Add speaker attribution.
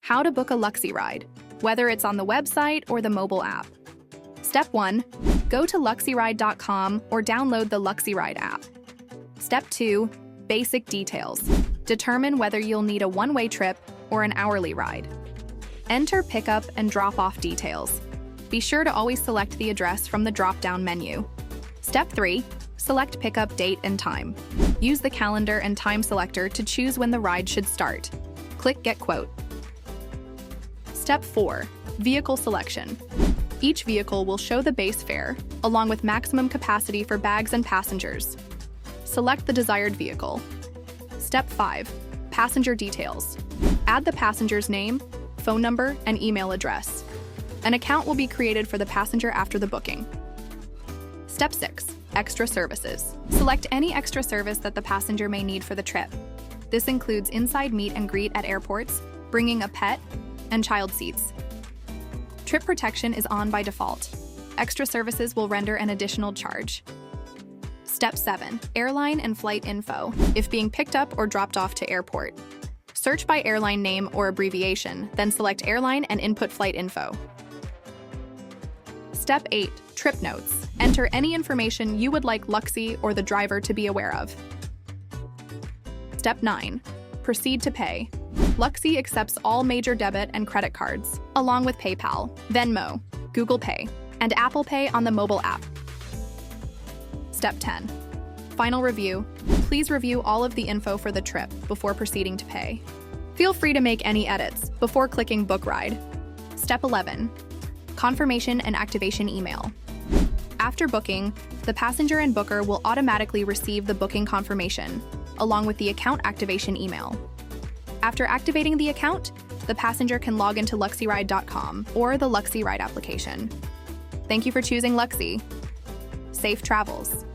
Speaker 1: How to book a LUXY ride, whether it's on the website or the mobile app. Step 1. Go to luxyride.com or download the LUXY Ride app. Step 2. Basic details. Determine whether you'll need a one-way trip or an hourly ride. Enter pickup and drop-off details. Be sure to always select the address from the drop-down menu. Step 3. Select pickup date and time. Use the calendar and time selector to choose when the ride should start. Click Get Quote. Step 4. Vehicle selection. Each vehicle will show the base fare, along with maximum capacity for bags and passengers. Select the desired vehicle. Step 5. Passenger details. Add the passenger's name, phone number, and email address. An account will be created for the passenger after the booking. Step 6. Extra services. Select any extra service that the passenger may need for the trip. This includes inside meet and greet at airports, bringing a pet, and child seats. Trip protection is on by default. Extra services will render an additional charge. Step 7. Airline and flight info, if being picked up or dropped off to airport. Search by airline name or abbreviation, then select airline and input flight info. Step 8. Trip notes. Enter any information you would like LUXY or the driver to be aware of. Step 9. Proceed to pay. LUXY accepts all major debit and credit cards, along with PayPal, Venmo, Google Pay, and Apple Pay on the mobile app. Step 10. Final review. Please review all of the info for the trip before proceeding to pay. Feel free to make any edits before clicking Book Ride. Step 11. Confirmation and activation email. After booking, the passenger and booker will automatically receive the booking confirmation, along with the account activation email. After activating the account, the passenger can log into luxyride.com or the LUXY Ride application. Thank you for choosing LUXY. Safe travels.